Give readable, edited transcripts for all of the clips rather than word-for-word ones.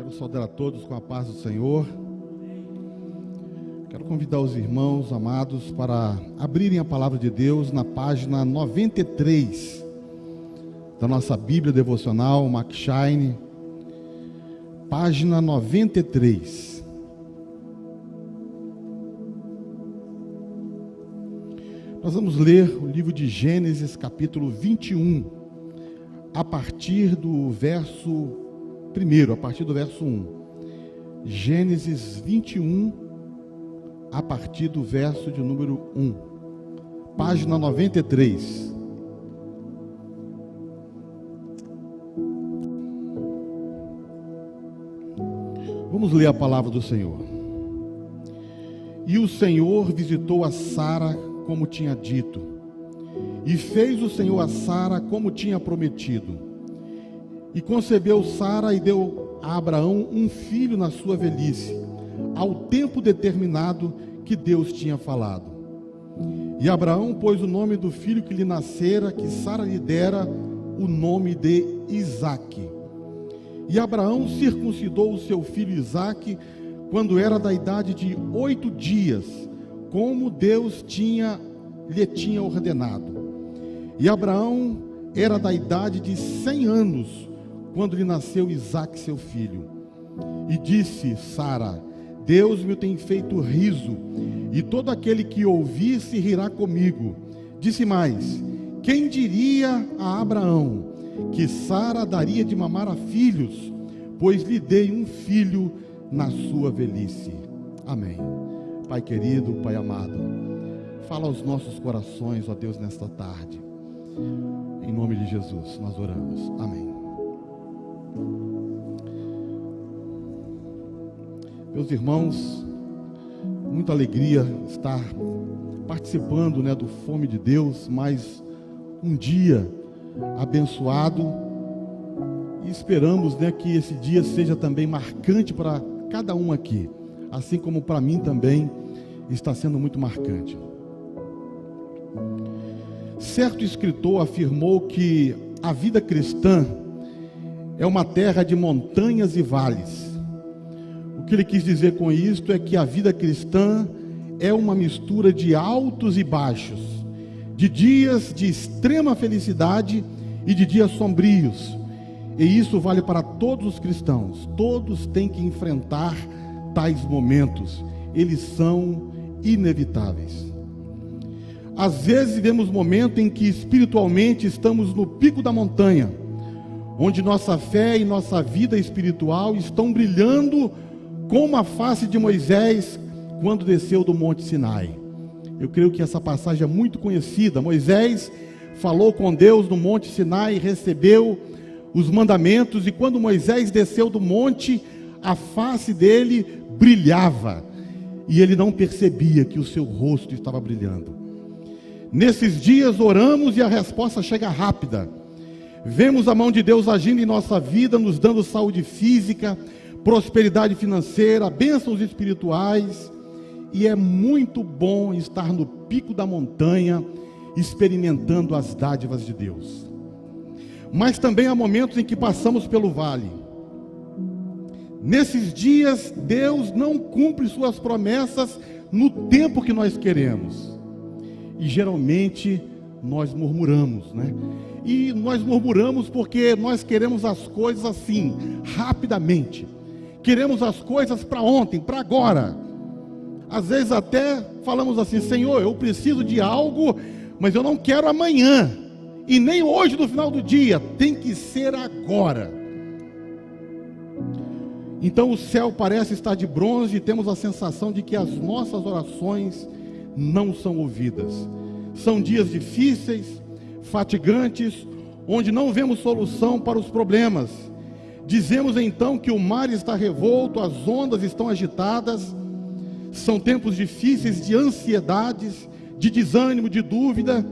Quero saudar a todos com a paz do Senhor. Quero convidar os irmãos amados para abrirem a palavra de Deus na página 93 da nossa Bíblia devocional Macshine, página 93. Nós vamos ler o livro de Gênesis, capítulo 21, a partir do verso 1, a partir do verso 1. Gênesis 21, a partir do verso de número 1. Página 93. Vamos ler a palavra do Senhor. E o Senhor visitou a Sara como tinha dito, e fez o Senhor a Sara como tinha prometido. E concebeu Sara e deu a Abraão um filho na sua velhice, ao tempo determinado que Deus tinha falado. E Abraão pôs o nome do filho que lhe nascera, que Sara lhe dera, o nome de Isaque. E Abraão circuncidou o seu filho Isaque, quando era da idade de 8 dias, como Deus lhe tinha ordenado. E Abraão era da idade de 100 anos, quando lhe nasceu Isaque, seu filho. E disse Sara: Deus me tem feito riso, e todo aquele que ouvir se rirá comigo. Disse mais: quem diria a Abraão que Sara daria de mamar a filhos, pois lhe dei um filho na sua velhice. Amém. Pai querido, Pai amado, fala aos nossos corações, ó Deus, nesta tarde. Em nome de Jesus nós oramos. Amém. Meus irmãos, muita alegria estar participando, do Fome de Deus, mais um dia abençoado, e esperamos, que esse dia seja também marcante para cada um aqui, assim como para mim também está sendo muito marcante. Certo escritor afirmou que a vida cristã é uma terra de montanhas e vales. O que ele quis dizer com isto é que a vida cristã é uma mistura de altos e baixos, de dias de extrema felicidade e de dias sombrios. E isso vale para todos os cristãos. Todos têm que enfrentar tais momentos. Eles são inevitáveis. Às vezes vivemos momentos em que espiritualmente estamos no pico da montanha, onde nossa fé e nossa vida espiritual estão brilhando como a face de Moisés quando desceu do Monte Sinai. Eu creio que essa passagem é muito conhecida. Moisés falou com Deus no Monte Sinai, recebeu os mandamentos, e quando Moisés desceu do monte, a face dele brilhava, e ele não percebia que o seu rosto estava brilhando. Nesses dias oramos e a resposta chega rápida. Vemos a mão de Deus agindo em nossa vida, nos dando saúde física, prosperidade financeira, bênçãos espirituais, e é muito bom estar no pico da montanha, experimentando as dádivas de Deus. Mas também há momentos em que passamos pelo vale. Nesses dias, Deus não cumpre suas promessas no tempo que nós queremos. E geralmente nós murmuramos, E nós murmuramos porque nós queremos as coisas assim, rapidamente. Queremos as coisas para ontem, para agora. Às vezes até falamos assim: Senhor, eu preciso de algo, mas eu não quero amanhã, e nem hoje no final do dia, tem que ser agora. Então o céu parece estar de bronze, e temos a sensação de que as nossas orações não são ouvidas. São dias difíceis, fatigantes, onde não vemos solução para os problemas. Dizemos então que o mar está revolto, as ondas estão agitadas. São tempos difíceis de ansiedades, de desânimo, de dúvida,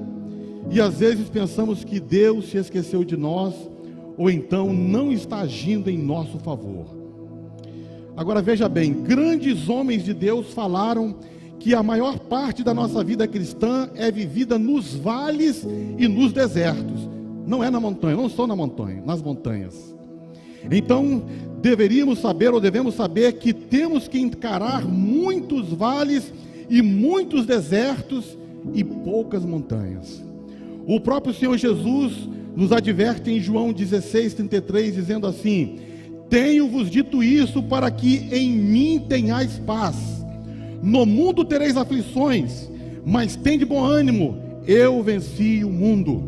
e às vezes pensamos que Deus se esqueceu de nós, ou então não está agindo em nosso favor. Agora veja bem, grandes homens de Deus falaram que a maior parte da nossa vida cristã é vivida nos vales e nos desertos. Não é na montanha, não sou na montanha, nas montanhas. Então, devemos saber que temos que encarar muitos vales e muitos desertos e poucas montanhas. O próprio Senhor Jesus nos adverte em João 16:33, dizendo assim: tenho-vos dito isso para que em mim tenhais paz. No mundo tereis aflições, mas tende bom ânimo, eu venci o mundo.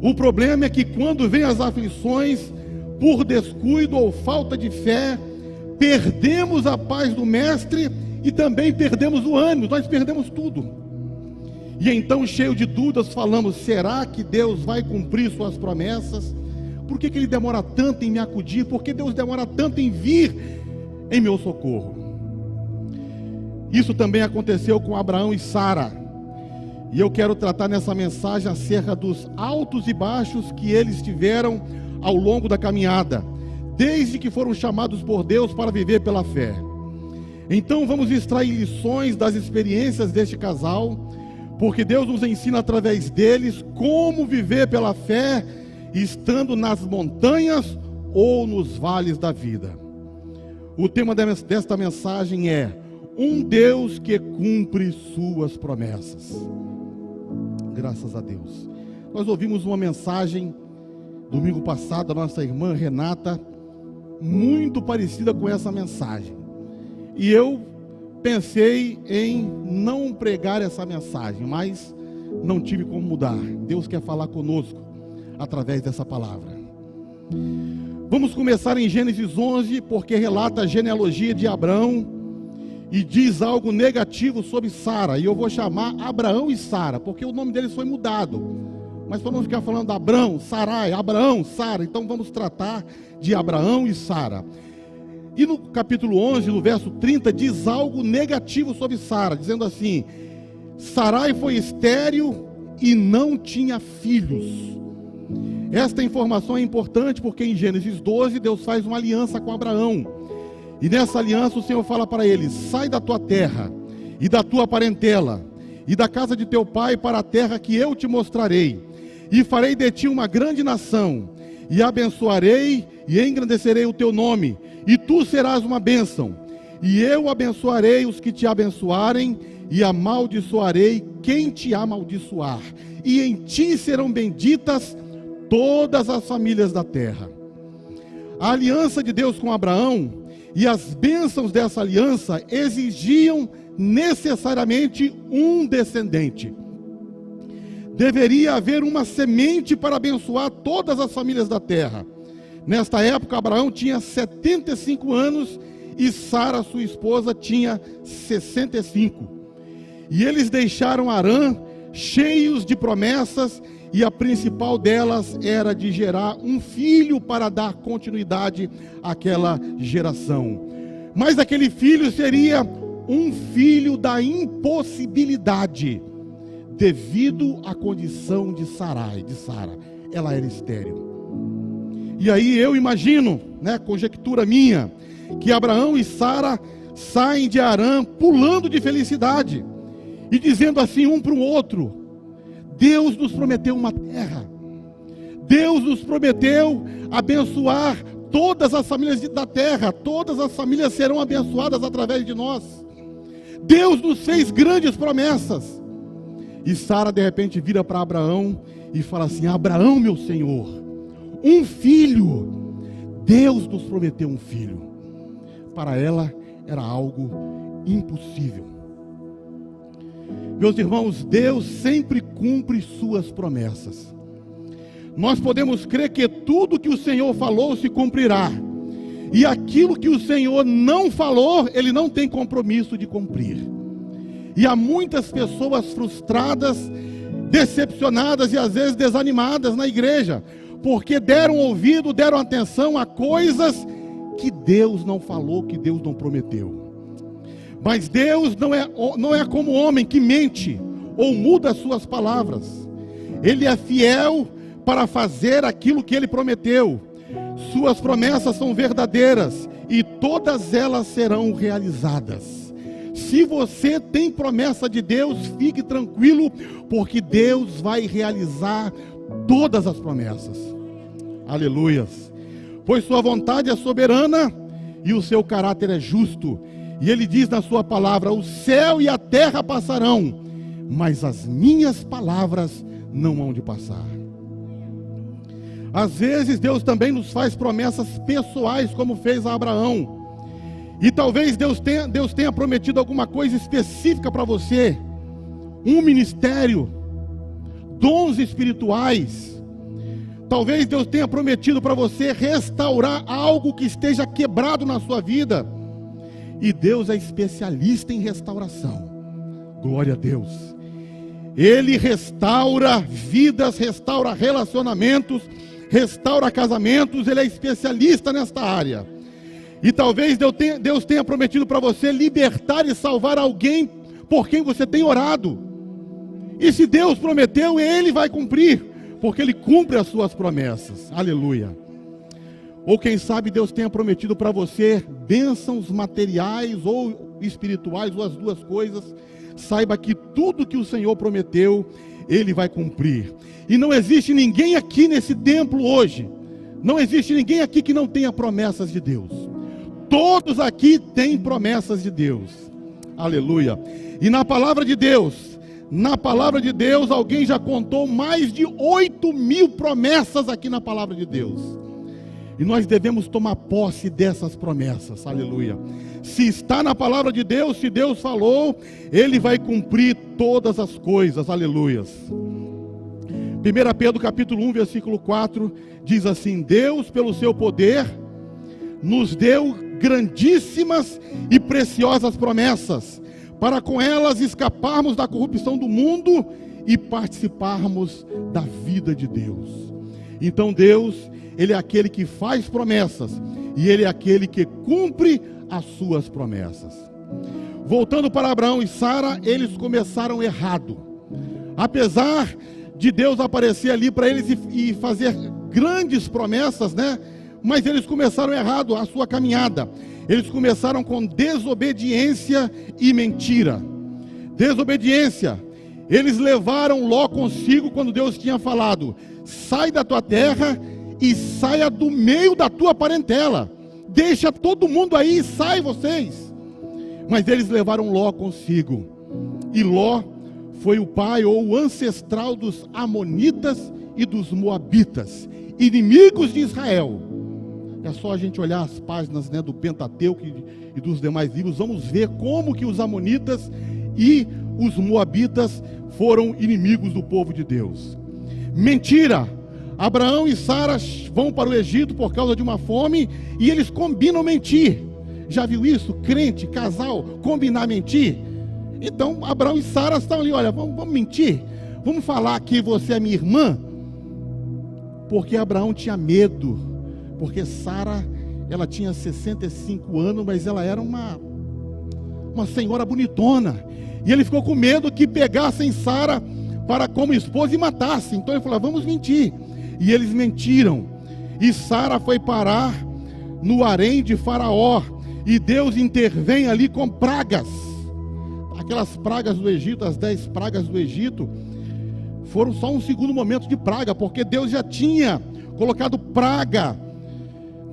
O problema é que quando vem as aflições, por descuido ou falta de fé, perdemos a paz do Mestre e também perdemos o ânimo, nós perdemos tudo. E então, cheio de dúvidas, falamos: será que Deus vai cumprir suas promessas? Por que Ele demora tanto em me acudir? Por que Deus demora tanto em vir em meu socorro? Isso também aconteceu com Abraão e Sara. E eu quero tratar nessa mensagem acerca dos altos e baixos que eles tiveram ao longo da caminhada, desde que foram chamados por Deus para viver pela fé. Então vamos extrair lições das experiências deste casal, porque Deus nos ensina através deles como viver pela fé, estando nas montanhas ou nos vales da vida. O tema desta mensagem é: um Deus que cumpre suas promessas. Graças a Deus. Nós ouvimos uma mensagem domingo passado da nossa irmã Renata, muito parecida com essa mensagem. E eu pensei em não pregar essa mensagem, mas não tive como mudar. Deus quer falar conosco através dessa palavra. Vamos começar em Gênesis 11, porque relata a genealogia de Abraão e diz algo negativo sobre Sara. E eu vou chamar Abraão e Sara, porque o nome deles foi mudado. Mas para não ficar falando Abrão, Sarai, Abraão, Sara, então vamos tratar de Abraão e Sara. E no capítulo 11, no verso 30, diz algo negativo sobre Sara, dizendo assim: Sarai foi estéril e não tinha filhos. Esta informação é importante porque em Gênesis 12, Deus faz uma aliança com Abraão. E nessa aliança o Senhor fala para ele: sai da tua terra e da tua parentela e da casa de teu pai para a terra que eu te mostrarei. E farei de ti uma grande nação, e abençoarei e engrandecerei o teu nome, e tu serás uma bênção. E eu abençoarei os que te abençoarem, e amaldiçoarei quem te amaldiçoar. E em ti serão benditas todas as famílias da terra. A aliança de Deus com Abraão e as bênçãos dessa aliança exigiam necessariamente um descendente. Deveria haver uma semente para abençoar todas as famílias da terra. Nesta época, Abraão tinha 75 anos e Sara, sua esposa, tinha 65. E eles deixaram Harã cheios de promessas, e a principal delas era de gerar um filho para dar continuidade àquela geração. Mas aquele filho seria um filho da impossibilidade, devido à condição de Sara. Ela era estéril. E aí eu imagino, conjectura minha, que Abraão e Sara saem de Harã pulando de felicidade e dizendo assim um para o outro: Deus nos prometeu uma terra, Deus nos prometeu abençoar todas as famílias da terra, todas as famílias serão abençoadas através de nós. Deus nos fez grandes promessas. E Sara de repente vira para Abraão e fala assim: Abraão, meu senhor, um filho, Deus nos prometeu um filho. Para ela era algo impossível. Meus irmãos, Deus sempre cumpre suas promessas. Nós podemos crer que tudo que o Senhor falou se cumprirá. E aquilo que o Senhor não falou, Ele não tem compromisso de cumprir. E há muitas pessoas frustradas, decepcionadas e às vezes desanimadas na igreja, porque deram ouvido, deram atenção a coisas que Deus não falou, que Deus não prometeu. Mas Deus não é como homem que mente ou muda as suas palavras. Ele é fiel para fazer aquilo que Ele prometeu. Suas promessas são verdadeiras e todas elas serão realizadas. Se você tem promessa de Deus, fique tranquilo, porque Deus vai realizar todas as promessas. Aleluias. pois sua vontade é soberana e o seu caráter é justo. E ele diz na sua palavra: o céu e a terra passarão, mas as minhas palavras não hão de passar. Às vezes Deus também nos faz promessas pessoais, como fez a Abraão. E talvez Deus tenha prometido alguma coisa específica para você, um ministério, dons espirituais. Talvez Deus tenha prometido para você restaurar algo que esteja quebrado na sua vida. E Deus é especialista em restauração. Glória a Deus. Ele restaura vidas, restaura relacionamentos, restaura casamentos. Ele é especialista nesta área. E talvez Deus tenha prometido para você libertar e salvar alguém por quem você tem orado. E se Deus prometeu, Ele vai cumprir, porque Ele cumpre as suas promessas. Aleluia. Ou quem sabe Deus tenha prometido para você bênçãos materiais ou espirituais, ou as duas coisas. Saiba que tudo que o Senhor prometeu, Ele vai cumprir. E não existe ninguém aqui nesse templo hoje, não existe ninguém aqui que não tenha promessas de Deus. Todos aqui têm promessas de Deus. Aleluia. E na palavra de Deus, alguém já contou mais de 8.000 promessas aqui na palavra de Deus. E nós devemos tomar posse dessas promessas. Aleluia. Se está na palavra de Deus, se Deus falou, Ele vai cumprir todas as coisas. Aleluias. 1 Pedro capítulo 1, versículo 4, diz assim: Deus, pelo seu poder, nos deu grandíssimas e preciosas promessas, para com elas escaparmos da corrupção do mundo e participarmos da vida de Deus. Então Deus, Ele é aquele que faz promessas, e Ele é aquele que cumpre as suas promessas. Voltando para Abraão e Sara, eles começaram errado. Apesar de Deus aparecer ali para eles e fazer grandes promessas, né? Mas eles começaram errado a sua caminhada. Eles começaram com desobediência e mentira. Desobediência. Eles levaram Ló consigo quando Deus tinha falado: sai da tua terra e saia do meio da tua parentela. Deixa todo mundo aí e sai vocês. Mas eles levaram Ló consigo. E Ló foi o pai ou o ancestral dos amonitas e dos moabitas, inimigos de Israel. É só a gente olhar as páginas, né, do Pentateuco e dos demais livros, vamos ver como que os amonitas e os moabitas foram inimigos do povo de Deus. Mentira. Abraão e Sara vão para o Egito por causa de uma fome e eles combinam mentir. Já viu isso? Crente, casal, combinar mentir? Então Abraão e Sara estão ali: olha, vamos mentir, vamos falar que você é minha irmã. Porque Abraão tinha medo. Porque Sara, ela tinha 65 anos, mas ela era uma senhora bonitona. E ele ficou com medo que pegassem Sara para como esposa e matassem. Então ele falou: vamos mentir. E eles mentiram. E Sara foi parar no harém de Faraó. E Deus intervém ali com pragas. Aquelas pragas do Egito, as 10 pragas do Egito, foram só um segundo momento de praga, porque Deus já tinha colocado praga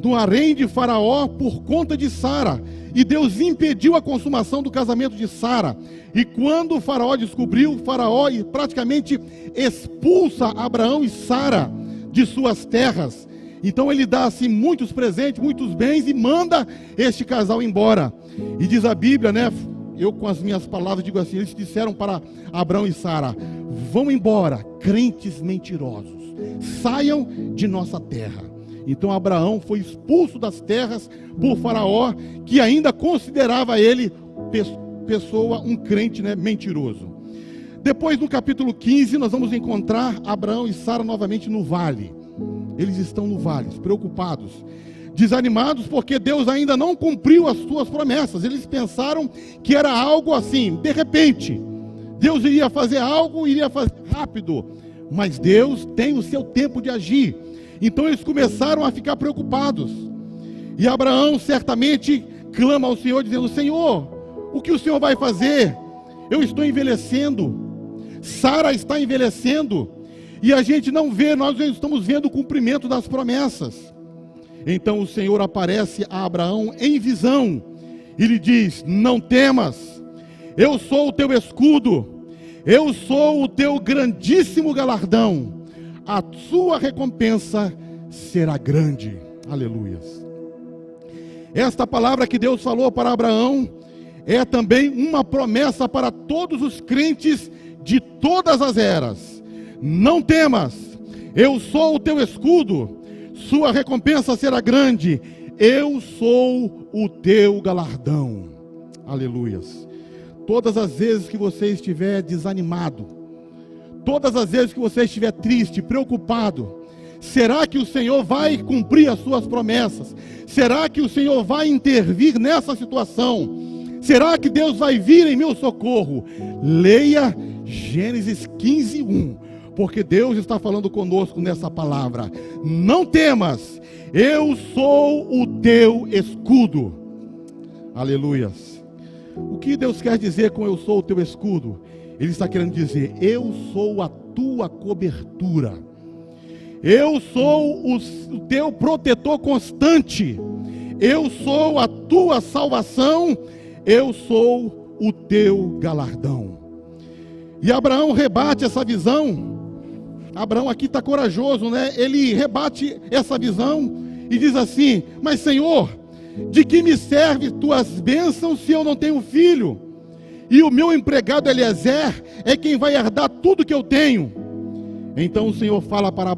no harém de Faraó por conta de Sara. E Deus impediu a consumação do casamento de Sara. E quando o Faraó descobriu, Faraó praticamente expulsa Abraão e Sara de suas terras. Então ele dá assim muitos presentes, muitos bens, e manda este casal embora. E diz a Bíblia, né? Eu com as minhas palavras digo assim: eles disseram para Abraão e Sara: vão embora, crentes mentirosos, saiam de nossa terra. Então Abraão foi expulso das terras por Faraó, que ainda considerava ele pessoa, um crente, né, mentiroso. Depois, no capítulo 15, nós vamos encontrar Abraão e Sara novamente no vale. Eles estão no vale, preocupados, desanimados, porque Deus ainda não cumpriu as suas promessas. Eles pensaram que era algo assim, de repente, Deus iria fazer algo, iria fazer rápido. Mas Deus tem o seu tempo de agir. Então eles começaram a ficar preocupados. E Abraão certamente clama ao Senhor, dizendo: Senhor, o que o Senhor vai fazer? Eu estou envelhecendo, Sara está envelhecendo, e a gente não vê, nós estamos vendo o cumprimento das promessas. Então o Senhor aparece a Abraão em visão e lhe diz: não temas, eu sou o teu escudo, eu sou o teu grandíssimo galardão, a sua recompensa será grande. Aleluias. Esta palavra que Deus falou para Abraão é também uma promessa para todos os crentes de todas as eras. Não temas, eu sou o teu escudo, sua recompensa será grande, eu sou o teu galardão. Aleluias. Todas as vezes que você estiver desanimado, todas as vezes que você estiver triste, preocupado, será que o Senhor vai cumprir as suas promessas? Será que o Senhor vai intervir nessa situação? Será que Deus vai vir em meu socorro? Leia Gênesis 15:1, porque Deus está falando conosco nessa palavra. Não temas, eu sou o teu escudo. Aleluias. O que Deus quer dizer com eu sou o teu escudo? Ele está querendo dizer: eu sou a tua cobertura. Eu sou o teu protetor constante. Eu sou a tua salvação. Eu sou o teu galardão. E Abraão rebate essa visão. Abraão aqui está corajoso, né? Ele rebate essa visão e diz assim: mas Senhor, de que me serve tuas bênçãos se eu não tenho filho? E o meu empregado Eliezer é quem vai herdar tudo que eu tenho. Então o Senhor fala para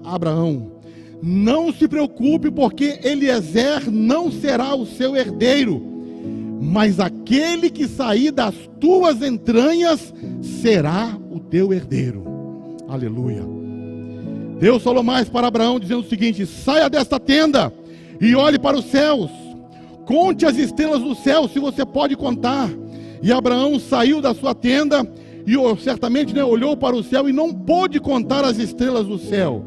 Abraão: não se preocupe, porque Eliezer não será o seu herdeiro, mas aquele que sair das tuas entranhas será o teu herdeiro. Aleluia. Deus falou mais para Abraão, dizendo o seguinte: saia desta tenda e olhe para os céus, conte as estrelas do céu, se você pode contar. E Abraão saiu da sua tenda e certamente olhou para o céu e não pôde contar as estrelas do céu.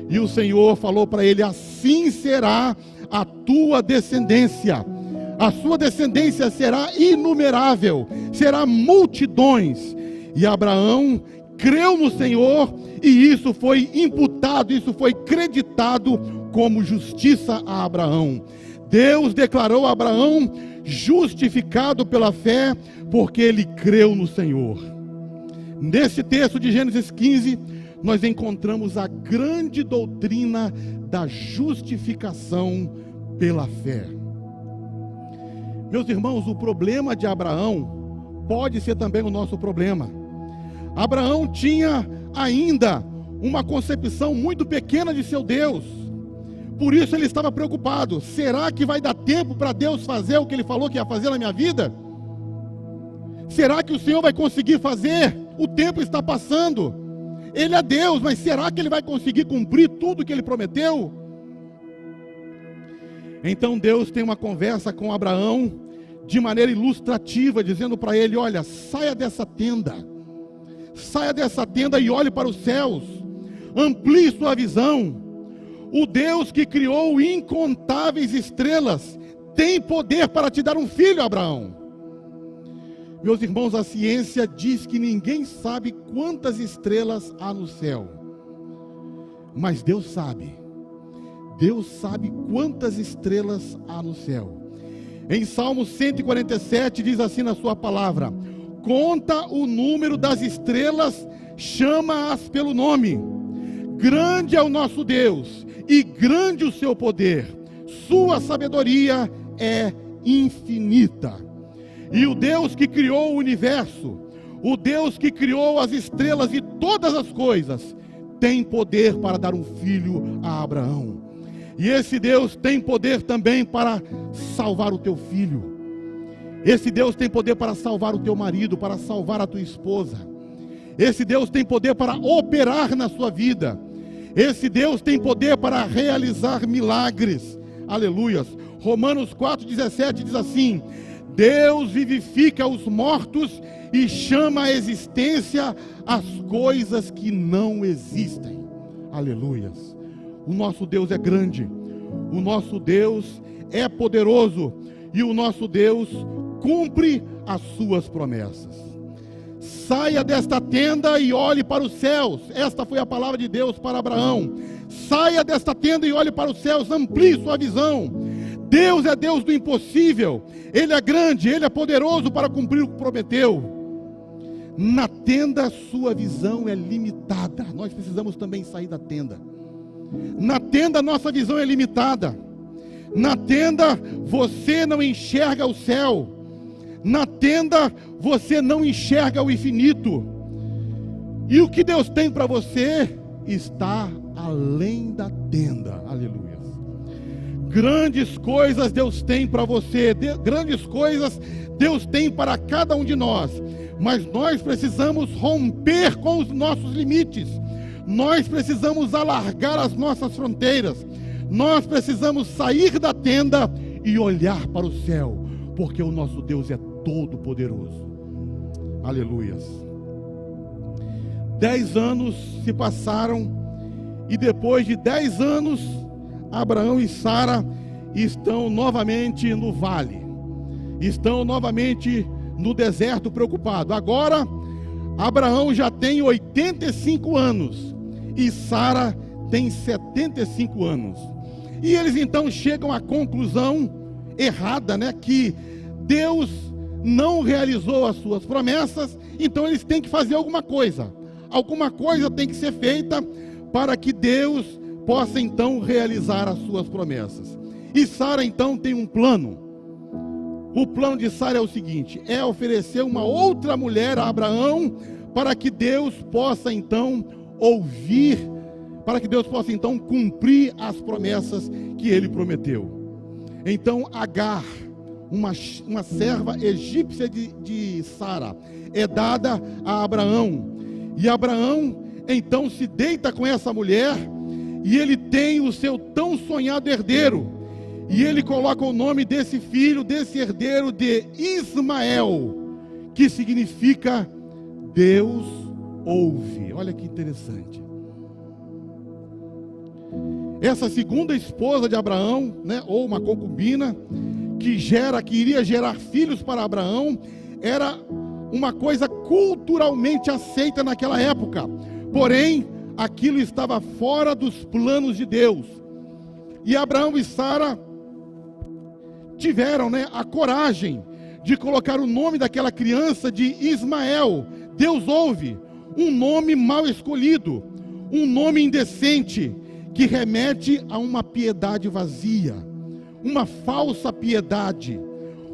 E o Senhor falou para ele: assim será a tua descendência. A sua descendência será inumerável, será multidões. E Abraão creu no Senhor, e isso foi imputado, isso foi creditado como justiça a Abraão. Deus declarou a Abraão justificado pela fé, porque ele creu no Senhor. Nesse texto de Gênesis 15, nós encontramos a grande doutrina da justificação pela fé. Meus irmãos, o problema de Abraão pode ser também o nosso problema. Abraão tinha ainda uma concepção muito pequena de seu Deus. Por isso ele estava preocupado: será que vai dar tempo para Deus fazer o que ele falou que ia fazer na minha vida? Será que o Senhor vai conseguir fazer? O tempo está passando. Ele é Deus, mas será que ele vai conseguir cumprir tudo que ele prometeu? Então Deus tem uma conversa com Abraão de maneira ilustrativa, dizendo para ele: olha, saia dessa tenda e olhe para os céus, amplie sua visão. O Deus que criou incontáveis estrelas tem poder para te dar um filho, Abraão. Meus irmãos, a ciência diz que ninguém sabe quantas estrelas há no céu, mas Deus sabe. Deus sabe quantas estrelas há no céu. Em Salmo 147 diz assim na sua palavra: conta o número das estrelas, chama-as pelo nome. Grande é o nosso Deus e grande o seu poder, sua sabedoria é infinita. E o Deus que criou o universo, o Deus que criou as estrelas e todas as coisas, tem poder para dar um filho a Abraão. E esse Deus tem poder também para salvar o teu filho. Esse Deus tem poder para salvar o teu marido, para salvar a tua esposa. Esse Deus tem poder para operar na sua vida. Esse Deus tem poder para realizar milagres. Aleluias. Romanos 4,17 diz assim: Deus vivifica os mortos e chama à existência as coisas que não existem. Aleluias. O nosso Deus é grande, o nosso Deus é poderoso e o nosso Deus cumpre as suas promessas. Saia desta tenda e olhe para os céus. Esta foi a palavra de Deus para Abraão. Saia desta tenda e olhe para os céus, amplie sua visão. Deus é Deus do impossível. Ele é grande, Ele é poderoso para cumprir o que prometeu. Na tenda sua visão é limitada. Nós precisamos também sair da tenda. Na tenda nossa visão é limitada. Na tenda você não enxerga o céu. Na tenda você não enxerga o infinito. E o que Deus tem para você está além da tenda. Aleluia. Grandes coisas Deus tem para você. Grandes coisas Deus tem para cada um de nós. Mas nós precisamos romper com os nossos limites. Nós precisamos alargar as nossas fronteiras. Nós precisamos sair da tenda e olhar para o céu, porque o nosso Deus é todo poderoso. Aleluias. 10 anos se passaram, e depois de 10 anos, Abraão e Sara estão novamente no vale, estão novamente no deserto preocupado. Agora, Abraão já tem 85 anos, e Sara tem 75 anos. E eles então chegam à conclusão errada, que Deus não realizou as suas promessas, então eles têm que fazer alguma coisa. Alguma coisa tem que ser feita para que Deus possa então realizar as suas promessas. E Sara então tem um plano. O plano de Sara é o seguinte: é oferecer uma outra mulher a Abraão, para que Deus possa então ouvir, para que Deus possa então cumprir as promessas que ele prometeu. Então Agar, uma serva egípcia de Sara, é dada a Abraão. E Abraão então se deita com essa mulher, e ele tem o seu tão sonhado herdeiro. E ele coloca o nome desse filho, desse herdeiro, de Ismael, que significa Deus ouve. Olha que interessante. Essa segunda esposa de Abraão, ou uma concubina, que iria gerar filhos para Abraão, era uma coisa culturalmente aceita naquela época. Porém, aquilo estava fora dos planos de Deus. E Abraão e Sara tiveram a coragem de colocar o nome daquela criança de Ismael. Deus ouve. Um nome mal escolhido, um nome indecente, que remete a uma piedade vazia, uma falsa piedade,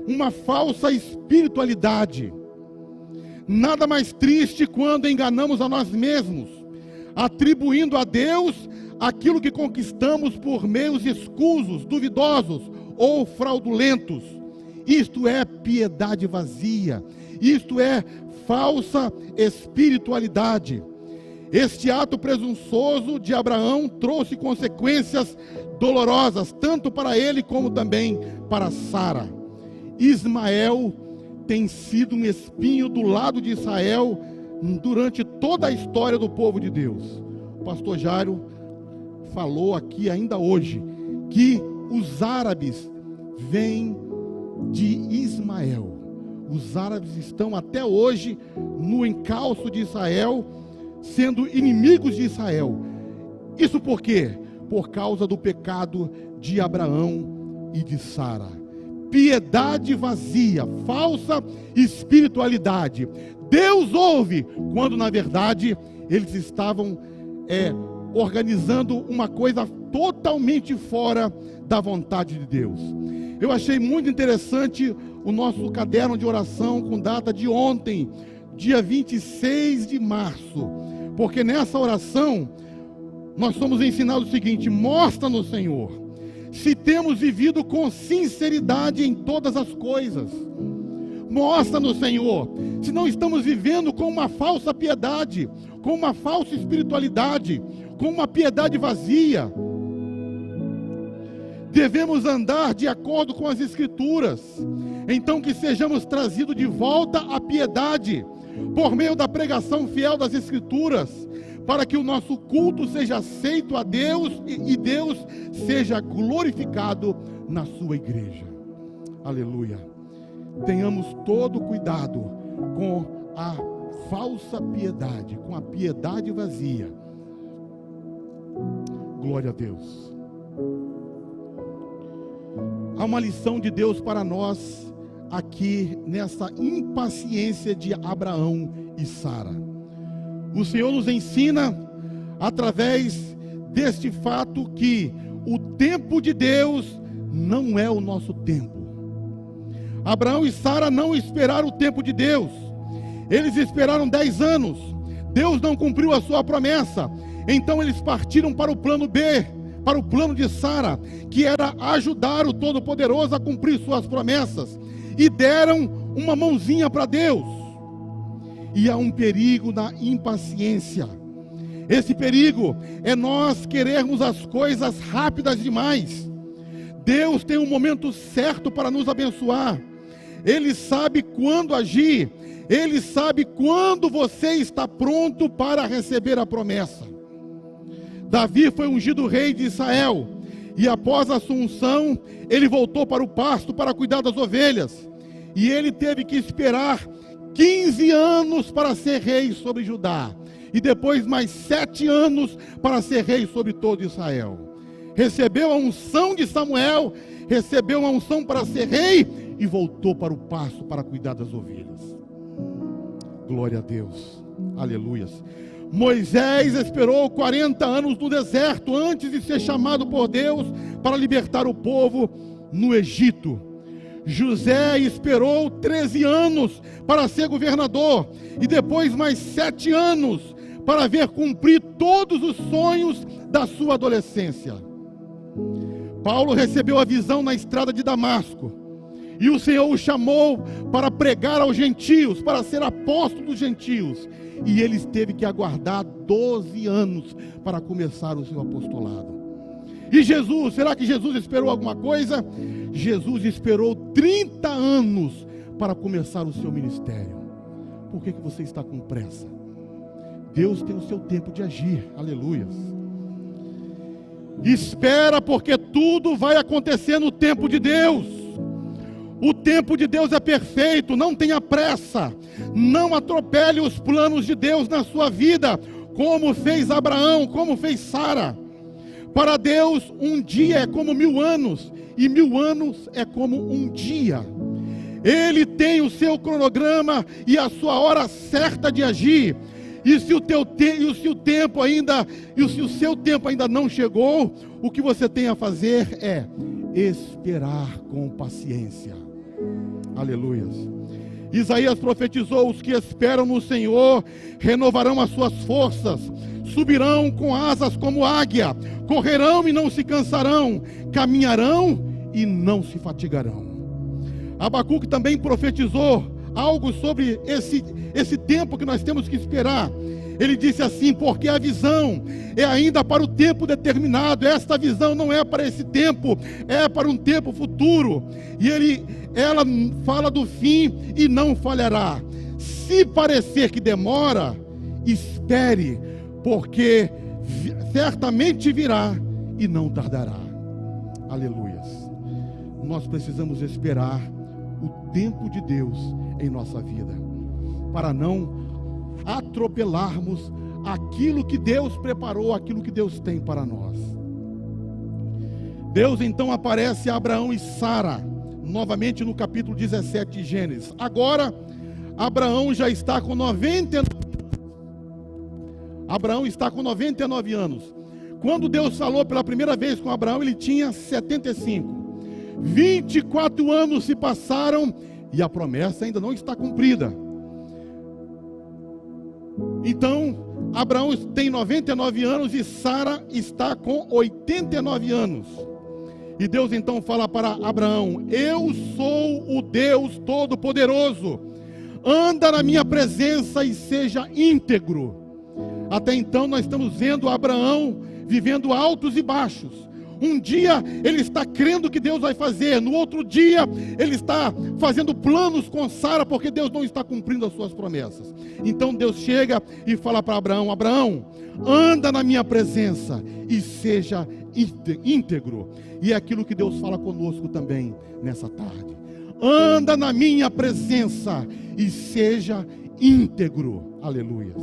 uma falsa espiritualidade. Nada mais triste quando enganamos a nós mesmos, atribuindo a Deus aquilo que conquistamos por meios escusos, duvidosos ou fraudulentos. Isto é piedade vazia, isto é falsa espiritualidade. Este ato presunçoso de Abraão trouxe consequências dolorosas, tanto para ele como também para Sara. Ismael tem sido um espinho do lado de Israel durante toda a história do povo de Deus. O pastor Jairo falou aqui ainda hoje que os árabes vêm de Ismael. Os árabes estão até hoje no encalço de Israel, sendo inimigos de Israel. Isso por quê? Por causa do pecado de Abraão e de Sara. Piedade vazia, falsa espiritualidade. Deus ouve, quando na verdade eles estavam organizando uma coisa totalmente fora da vontade de Deus. Eu achei muito interessante o nosso caderno de oração com data de ontem, dia 26 de março, porque nessa oração nós somos ensinados o seguinte: mostra-nos, Senhor, se temos vivido com sinceridade em todas as coisas. Mostra-nos, Senhor, se não estamos vivendo com uma falsa piedade, com uma falsa espiritualidade, com uma piedade vazia. Devemos andar de acordo com as Escrituras. Então que sejamos trazidos de volta à piedade, por meio da pregação fiel das Escrituras, para que o nosso culto seja aceito a Deus e Deus seja glorificado na sua igreja. Aleluia. Tenhamos todo cuidado com a falsa piedade, com a piedade vazia. Glória a Deus. Há uma lição de Deus para nós aqui nessa impaciência de Abraão e Sara. O Senhor nos ensina através deste fato que o tempo de Deus não é o nosso tempo. Abraão e Sara não esperaram o tempo de Deus. Eles esperaram 10 anos. Deus não cumpriu a sua promessa. Então eles partiram para o plano B, para o plano de Sara, que era ajudar o Todo-Poderoso a cumprir suas promessas. E deram uma mãozinha para Deus. E há um perigo na impaciência. Esse perigo é nós querermos as coisas rápidas demais. Deus tem um momento certo para nos abençoar. Ele sabe quando agir. Ele sabe quando você está pronto para receber a promessa. Davi foi ungido rei de Israel. E após a sua unção, ele voltou para o pasto para cuidar das ovelhas. E ele teve que esperar 15 anos para ser rei sobre Judá. E depois mais 7 anos para ser rei sobre todo Israel. Recebeu a unção de Samuel, recebeu a unção para ser rei e voltou para o pasto para cuidar das ovelhas. Glória a Deus, aleluias. Moisés esperou 40 anos no deserto antes de ser chamado por Deus para libertar o povo no Egito. José esperou 13 anos para ser governador e depois mais 7 anos para ver cumprir todos os sonhos da sua adolescência. Paulo recebeu a visão na estrada de Damasco e o Senhor o chamou para pregar aos gentios, para ser apóstolo dos gentios, e ele teve que aguardar 12 anos para começar o seu apostolado. E Jesus, será que Jesus esperou alguma coisa? Jesus esperou 30 anos para começar o seu ministério. Por que você está com pressa? Deus tem o seu tempo de agir, aleluias. Espera, porque tudo vai acontecer no tempo de Deus. O tempo de Deus é perfeito, não tenha pressa. Não atropele os planos de Deus na sua vida, como fez Abraão, como fez Sara. Para Deus, um dia é como 1000 anos, e 1000 anos é como um dia. Ele tem o seu cronograma e a sua hora certa de agir. E se o seu tempo ainda não chegou, o que você tem a fazer é esperar com paciência. Aleluias. Isaías profetizou: os que esperam no Senhor renovarão as suas forças, subirão com asas como águia, correrão e não se cansarão, caminharão e não se fatigarão. Abacuque também profetizou algo sobre esse tempo que nós temos que esperar. Ele disse assim: porque a visão é ainda para o tempo determinado. Esta visão não é para esse tempo, é para um tempo futuro. E ela fala do fim e não falhará. Se parecer que demora, espere, porque certamente virá e não tardará. Aleluias. Nós precisamos esperar o tempo de Deus em nossa vida, para não atropelarmos aquilo que Deus preparou, aquilo que Deus tem para nós. Deus então aparece a Abraão e Sara, novamente no capítulo 17 de Gênesis. Agora, Abraão já está com 99 anos. Quando Deus falou pela primeira vez com Abraão, ele tinha 75. 24 anos se passaram e a promessa ainda não está cumprida. Então, Abraão tem 99 anos e Sara está com 89 anos. E Deus então fala para Abraão: eu sou o Deus Todo-Poderoso, anda na minha presença e seja íntegro. Até então nós estamos vendo Abraão vivendo altos e baixos. Um dia ele está crendo que Deus vai fazer, no outro dia ele está fazendo planos com Sara, porque Deus não está cumprindo as suas promessas. Então Deus chega e fala para Abraão: Abraão, anda na minha presença e seja íntegro. E é aquilo que Deus fala conosco também nessa tarde: anda na minha presença e seja íntegro. Aleluia.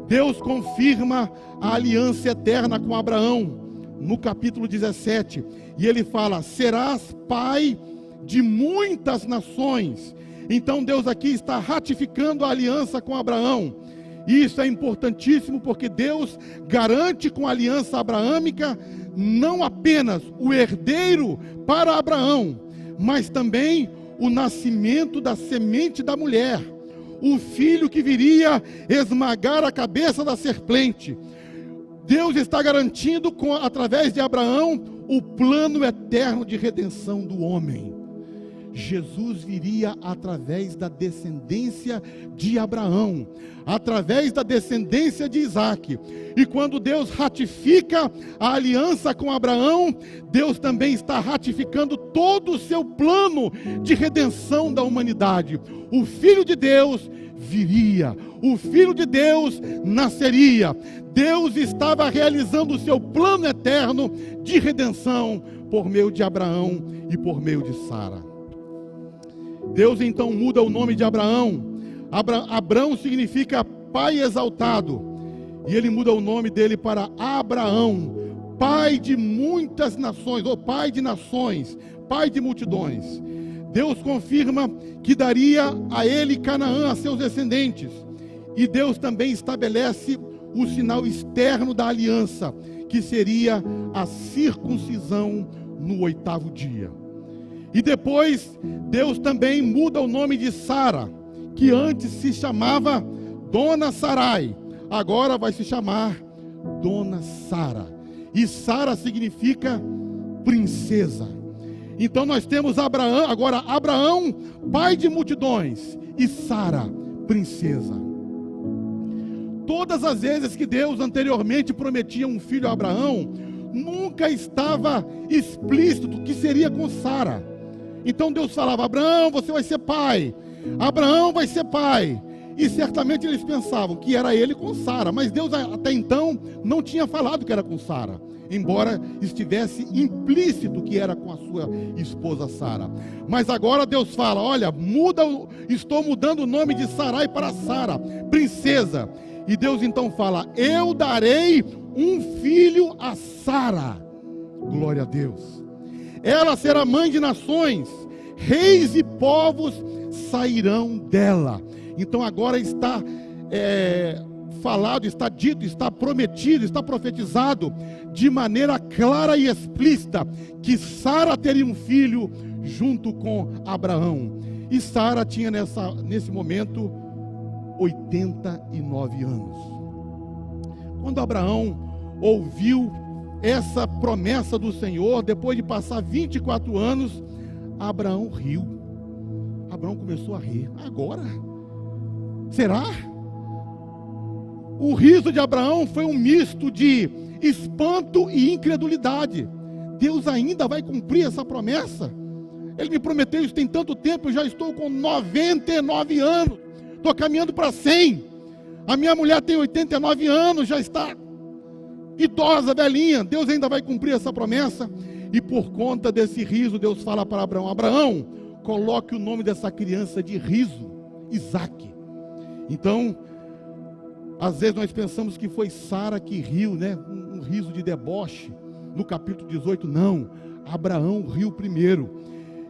Deus confirma a aliança eterna com Abraão, no capítulo 17, e ele fala: serás pai de muitas nações. Então Deus aqui está ratificando a aliança com Abraão. Isso é importantíssimo, porque Deus garante com a aliança abraâmica não apenas o herdeiro para Abraão, mas também o nascimento da semente da mulher, o filho que viria esmagar a cabeça da serpente. Deus está garantindo, através de Abraão, o plano eterno de redenção do homem. Jesus viria através da descendência de Abraão, através da descendência de Isaac. E quando Deus ratifica a aliança com Abraão, Deus também está ratificando todo o seu plano de redenção da humanidade. O Filho de Deus viria, o Filho de Deus nasceria. Deus estava realizando o seu plano eterno de redenção por meio de Abraão e por meio de Sara. Deus então muda o nome de Abraão. Abrão significa pai exaltado, e ele muda o nome dele para Abraão, pai de muitas nações, ou pai de nações, pai de multidões. Deus confirma que daria a ele Canaã, a seus descendentes, e Deus também estabelece o sinal externo da aliança, que seria a circuncisão no 8º dia. E depois, Deus também muda o nome de Sara, que antes se chamava Dona Sarai, agora vai se chamar Dona Sara. E Sara significa princesa. Então nós temos Abraão, pai de multidões, e Sara, princesa. Todas as vezes que Deus anteriormente prometia um filho a Abraão, nunca estava explícito que seria com Sara. Então Deus falava: Abraão, você vai ser pai. Abraão vai ser pai. E certamente eles pensavam que era ele com Sara, mas Deus até então não tinha falado que era com Sara, embora estivesse implícito que era com a sua esposa Sara. Mas agora Deus fala: olha, estou mudando o nome de Sarai para Sara, princesa. E Deus então fala: eu darei um filho a Sara. Glória a Deus. Ela será mãe de nações, reis e povos sairão dela. Então agora está falado, está dito, está prometido, está profetizado de maneira clara e explícita que Sara teria um filho junto com Abraão. E Sara tinha nesse momento 89 anos. Quando Abraão ouviu essa promessa do Senhor, depois de passar 24 anos, Abraão riu. Abraão começou a rir. Agora? Será? O riso de Abraão foi um misto de espanto e incredulidade. Deus ainda vai cumprir essa promessa? Ele me prometeu isso tem tanto tempo, eu já estou com 99 anos, estou caminhando para 100. A minha mulher tem 89 anos, já está idosa, velhinha. Deus ainda vai cumprir essa promessa? E por conta desse riso, Deus fala para Abraão: Abraão, coloque o nome dessa criança de riso, Isaque. Então, às vezes nós pensamos que foi Sara que riu, né? Um riso de deboche. No capítulo 18, não. Abraão riu primeiro.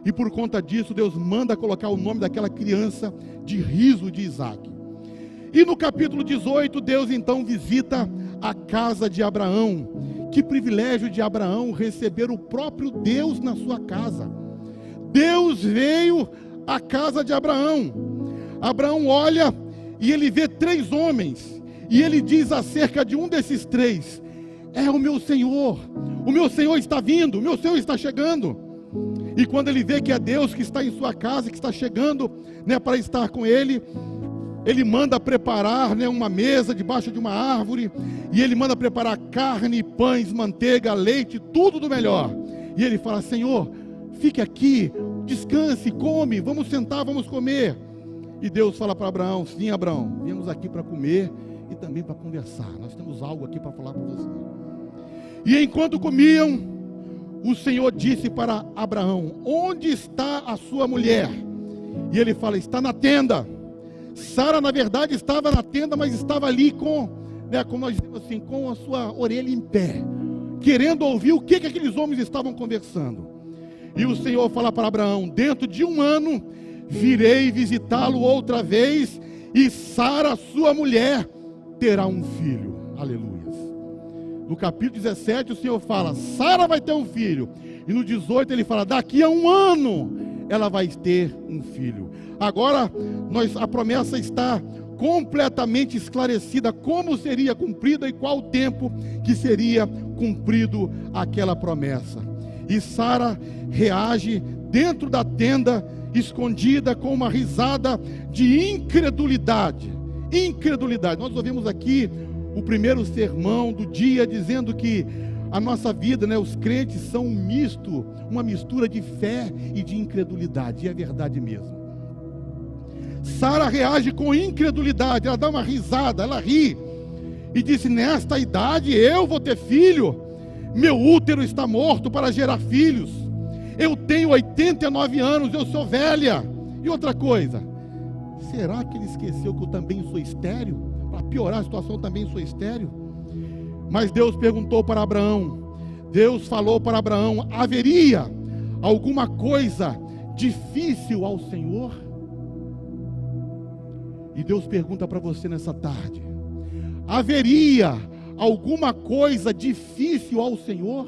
E por conta disso, Deus manda colocar o nome daquela criança de riso de Isaque. E no capítulo 18, Deus então visita a casa de Abraão. Que privilégio de Abraão receber o próprio Deus na sua casa. Deus veio à casa de Abraão. Abraão olha e ele vê 3 homens. E ele diz acerca de um desses 3: é o meu Senhor está vindo, o meu Senhor está chegando. E quando ele vê que é Deus que está em sua casa, que está chegando, né, para estar com ele, ele manda preparar, né, uma mesa debaixo de uma árvore, e ele manda preparar carne, pães, manteiga, leite, tudo do melhor. E ele fala: Senhor, fique aqui, descanse, come, vamos sentar, vamos comer. E Deus fala para Abraão: sim, Abraão, viemos aqui para comer e também para conversar. Nós temos algo aqui para falar para você. E enquanto comiam, o Senhor disse para Abraão: onde está a sua mulher? E ele fala: está na tenda. Sara, na verdade, estava na tenda, mas estava ali com né, como nós dizemos assim, com a sua orelha em pé, querendo ouvir o que aqueles homens estavam conversando. E o Senhor fala para Abraão: dentro de 1 ano virei visitá-lo outra vez, e Sara, sua mulher, terá um filho. Aleluia. No capítulo 17 o Senhor fala: Sara vai ter um filho. E no 18 ele fala: daqui a 1 ano ela vai ter um filho. Agora a promessa está completamente esclarecida, como seria cumprida e qual o tempo que seria cumprido aquela promessa. E Sara reage dentro da tenda, escondida, com uma risada de incredulidade. Incredulidade. Nós ouvimos aqui o primeiro sermão do dia dizendo que a nossa vida, né, os crentes são uma mistura de fé e de incredulidade. E é verdade mesmo. Sara reage com incredulidade, ela dá uma risada, ela ri e disse: nesta idade eu vou ter filho? Meu útero está morto para gerar filhos. Eu tenho 89 anos, eu sou velha. E outra coisa, será que ele esqueceu que eu também sou estéril? Para piorar a situação, eu também sou estéril. Mas Deus perguntou para Abraão, Deus falou para Abraão: haveria alguma coisa difícil ao Senhor? E Deus pergunta para você nessa tarde: haveria alguma coisa difícil ao Senhor?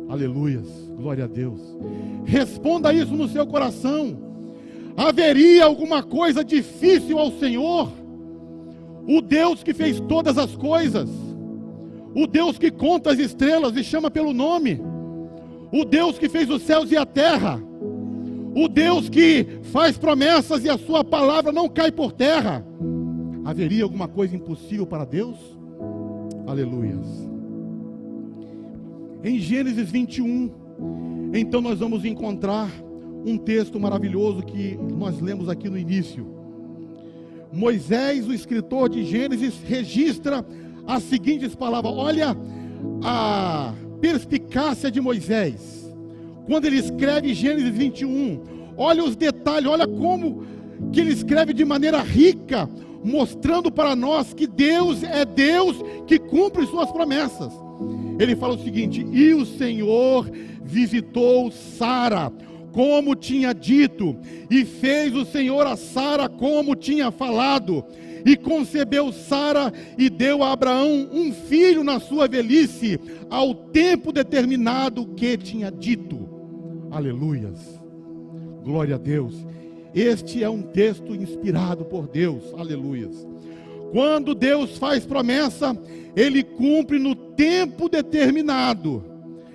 Aleluias, glória a Deus. Responda isso no seu coração. Haveria alguma coisa difícil ao Senhor? O Deus que fez todas as coisas, o Deus que conta as estrelas e chama pelo nome, o Deus que fez os céus e a terra, o Deus que faz promessas e a sua palavra não cai por terra. Haveria alguma coisa impossível para Deus? Aleluias. Em Gênesis 21, então nós vamos encontrar um texto maravilhoso que nós lemos aqui no início. Moisés, o escritor de Gênesis, registra as seguintes palavras. Olha a perspicácia de Moisés quando ele escreve Gênesis 21, olha os detalhes, olha como que ele escreve de maneira rica, mostrando para nós que Deus é Deus que cumpre suas promessas. Ele fala o seguinte: e o Senhor visitou Sara, como tinha dito, e fez o Senhor a Sara como tinha falado, e concebeu Sara e deu a Abraão um filho na sua velhice, ao tempo determinado que tinha dito. Aleluias, glória a Deus. Este é um texto inspirado por Deus, aleluias. Quando Deus faz promessa, Ele cumpre no tempo determinado.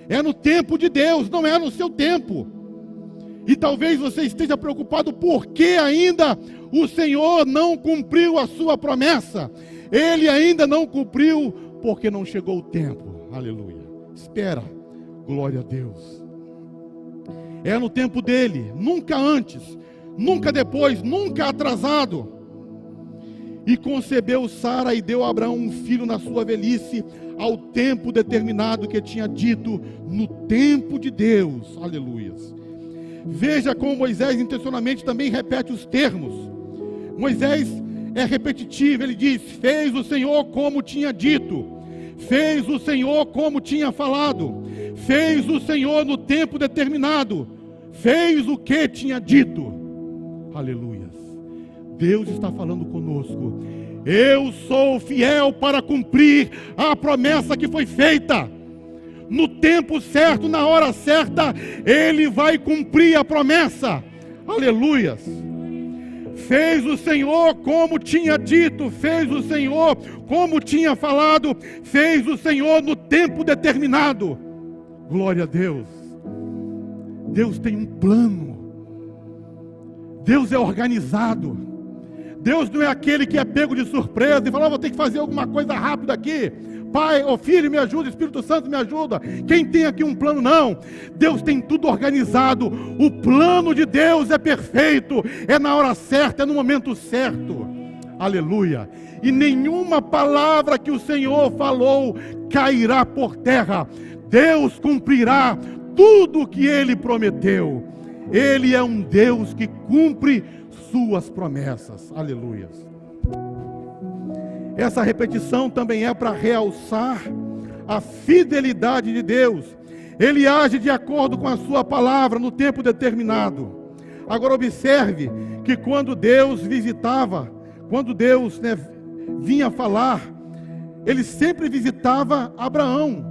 É no tempo de Deus, não é no seu tempo. E talvez você esteja preocupado porque ainda o Senhor não cumpriu a sua promessa. Ele ainda não cumpriu porque não chegou o tempo. Aleluia. Espera, glória a Deus. É no tempo dele, nunca antes, nunca depois, nunca atrasado. E concebeu Sara e deu a Abraão um filho na sua velhice, ao tempo determinado que tinha dito, no tempo de Deus. Aleluias. Veja como Moisés intencionalmente também repete os termos. Moisés é repetitivo, ele diz: fez o Senhor como tinha dito, fez o Senhor como tinha falado, fez o Senhor no tempo determinado, fez o que tinha dito. Aleluias. Deus está falando conosco: eu sou fiel para cumprir a promessa que foi feita. No tempo certo, na hora certa, Ele vai cumprir a promessa. Aleluias. Fez o Senhor como tinha dito, fez o Senhor como tinha falado, fez o Senhor no tempo determinado. Glória a Deus. Deus tem um plano. Deus é organizado. Deus não é aquele que é pego de surpresa e fala: vou ter que fazer alguma coisa rápida aqui. Pai, ô Filho, me ajuda, Espírito Santo me ajuda. Quem tem aqui um plano? Não. Deus tem tudo organizado. O plano de Deus é perfeito. É na hora certa, é no momento certo. Aleluia. E nenhuma palavra que o Senhor falou cairá por terra. Deus cumprirá tudo o que Ele prometeu. Ele é um Deus que cumpre suas promessas. Aleluia. Essa repetição também é para realçar a fidelidade de Deus. Ele age de acordo com a sua palavra no tempo determinado. Agora observe que quando Deus visitava, quando Deus vinha falar, ele sempre visitava Abraão.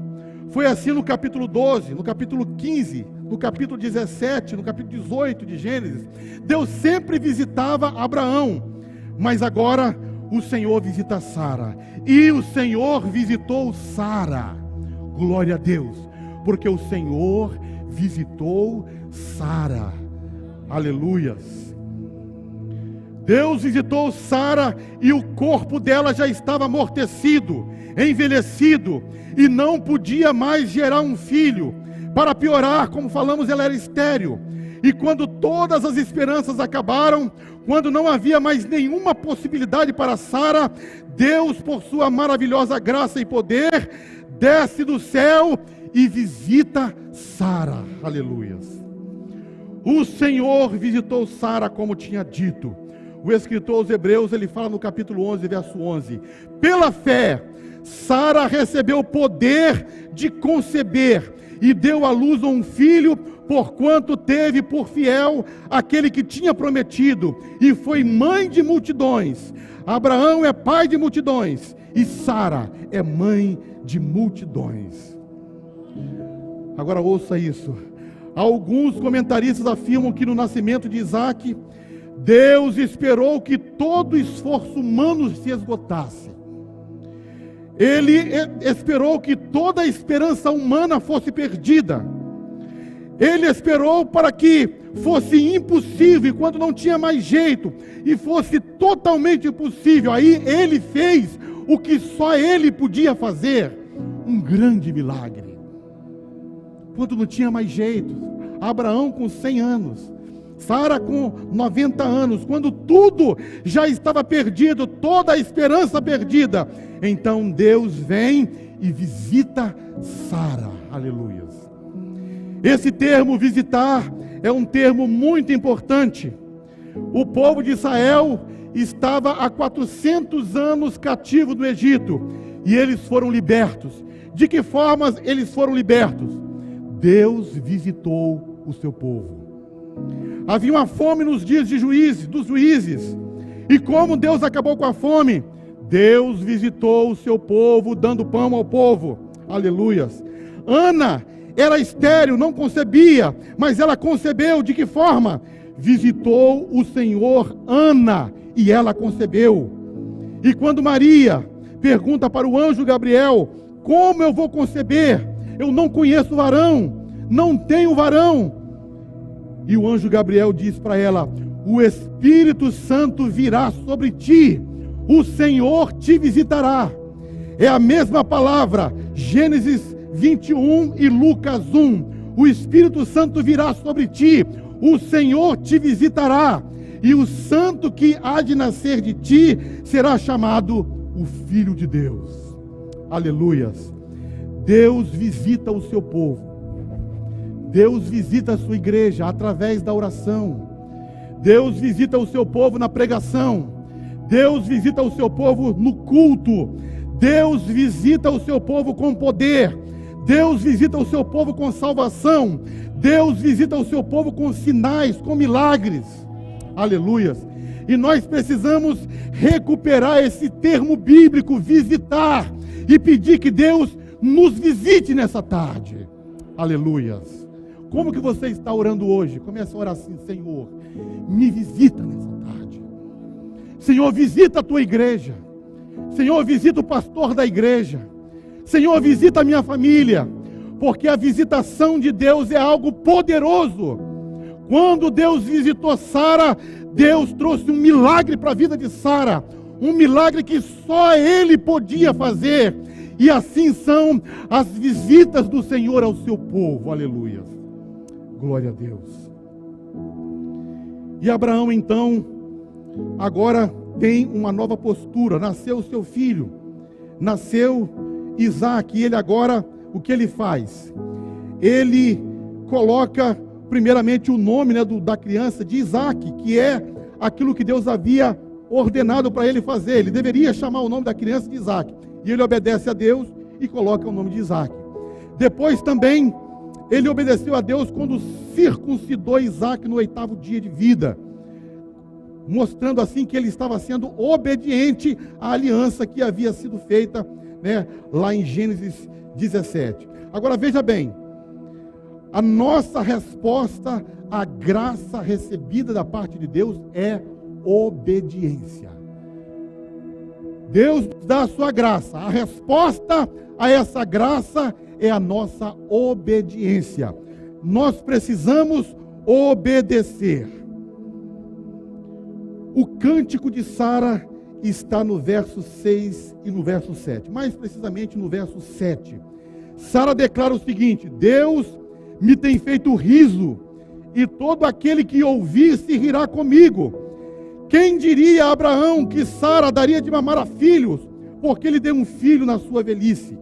Foi assim no capítulo 12, no capítulo 15, no capítulo 17, no capítulo 18 de Gênesis. Deus sempre visitava Abraão, mas agora o Senhor visita Sara. E o Senhor visitou Sara. Glória a Deus, porque o Senhor visitou Sara. Aleluias. Deus visitou Sara e o corpo dela já estava amortecido, envelhecido, e não podia mais gerar um filho. Para piorar, como falamos, ela era estéril. E quando todas as esperanças acabaram, quando não havia mais nenhuma possibilidade para Sara, Deus, por sua maravilhosa graça e poder, desce do céu e visita Sara. Aleluias. O Senhor visitou Sara como tinha dito. O escritor aos Hebreus, ele fala no capítulo 11, verso 11: pela fé, Sara recebeu o poder de conceber e deu à luz a um filho, porquanto teve por fiel aquele que tinha prometido, e foi mãe de multidões. Abraão é pai de multidões, e Sara é mãe de multidões. Agora ouça isso. Alguns comentaristas afirmam que no nascimento de Isaac, Deus esperou que todo esforço humano se esgotasse. Ele esperou que toda a esperança humana fosse perdida. Ele esperou para que fosse impossível, quando não tinha mais jeito, e fosse totalmente impossível. Aí ele fez o que só ele podia fazer, um grande milagre. Quando não tinha mais jeito, Abraão com 100 anos, Sara com 90 anos, quando tudo já estava perdido, toda a esperança perdida, então Deus vem e visita Sara. Aleluia. Esse termo visitar é um termo muito importante. O povo de Israel estava há 400 anos cativo no Egito, e eles foram libertos. De que formas eles foram libertos? Deus visitou o seu povo. Havia uma fome nos dias dos juízes. E como Deus acabou com a fome? Deus visitou o seu povo, dando pão ao povo. Aleluias. Ana era estéril, não concebia, mas ela concebeu. De que forma? Visitou o Senhor Ana, e ela concebeu. E quando Maria pergunta para o anjo Gabriel: como eu vou conceber? Eu não conheço varão, não tenho varão. E o anjo Gabriel diz para ela: o Espírito Santo virá sobre ti, o Senhor te visitará. É a mesma palavra, Gênesis 21 e Lucas 1. O Espírito Santo virá sobre ti, o Senhor te visitará, e o santo que há de nascer de ti será chamado o Filho de Deus. Aleluias. Deus visita o seu povo. Deus visita a sua igreja através da oração. Deus visita o seu povo na pregação. Deus visita o seu povo no culto. Deus visita o seu povo com poder. Deus visita o seu povo com salvação. Deus visita o seu povo com sinais, com milagres. Aleluias. E nós precisamos recuperar esse termo bíblico, visitar, e pedir que Deus nos visite nessa tarde. Aleluias. Como que você está orando hoje? Começa a orar assim: Senhor, me visita nessa tarde. Senhor, visita a tua igreja. Senhor, visita o pastor da igreja. Senhor, visita a minha família. Porque a visitação de Deus é algo poderoso. Quando Deus visitou Sara, Deus trouxe um milagre para a vida de Sara. Um milagre que só Ele podia fazer. E assim são as visitas do Senhor ao seu povo. Aleluia. Glória a Deus. E Abraão então, agora tem uma nova postura. Nasceu o seu filho. Nasceu Isaac. E ele agora, o que ele faz? Ele coloca primeiramente o nome da criança de Isaac, que é aquilo que Deus havia ordenado para ele fazer. Ele deveria chamar o nome da criança de Isaac. E ele obedece a Deus e coloca o nome de Isaac. Depois também, ele obedeceu a Deus quando circuncidou Isaac no 8º dia de vida, mostrando assim que ele estava sendo obediente à aliança que havia sido feita, lá em Gênesis 17. Agora veja bem, a nossa resposta à graça recebida da parte de Deus é obediência. Deus nos dá a sua graça. A resposta a essa graça é a nossa obediência. Nós precisamos obedecer. O cântico de Sara está no verso 6 e no verso 7. Mais precisamente no verso 7. Sara declara o seguinte: Deus me tem feito riso, e todo aquele que ouvir se rirá comigo. Quem diria a Abraão que Sara daria de mamar a filhos, porque ele deu um filho na sua velhice?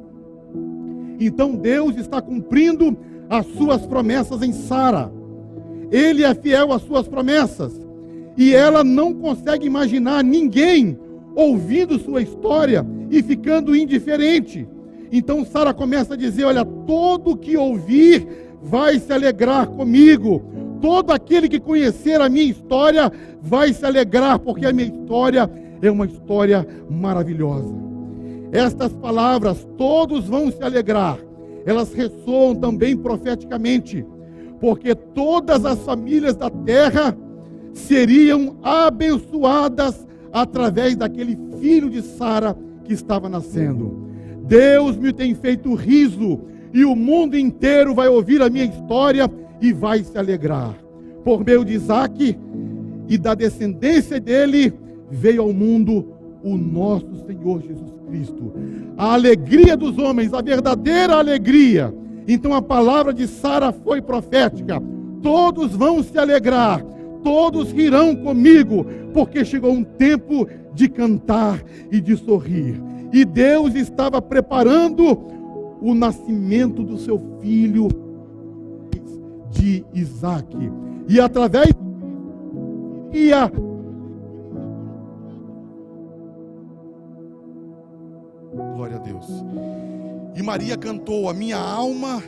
Então Deus está cumprindo as suas promessas em Sara. Ele é fiel às suas promessas. E ela não consegue imaginar ninguém ouvindo sua história e ficando indiferente. Então Sara começa a dizer: olha, todo que ouvir vai se alegrar comigo. Todo aquele que conhecer a minha história vai se alegrar, porque a minha história é uma história maravilhosa. Estas palavras, todos vão se alegrar, elas ressoam também profeticamente, porque todas as famílias da terra seriam abençoadas através daquele filho de Sara que estava nascendo. Deus me tem feito riso, e o mundo inteiro vai ouvir a minha história e vai se alegrar. Por meio de Isaac e da descendência dele, veio ao mundo o nosso Senhor Jesus Cristo. A alegria dos homens, a verdadeira alegria. Então a palavra de Sara foi profética. Todos vão se alegrar, todos rirão comigo, porque chegou um tempo de cantar e de sorrir. E Deus estava preparando o nascimento do seu filho, de Isaac. E através glória a Deus. E Maria cantou: a minha alma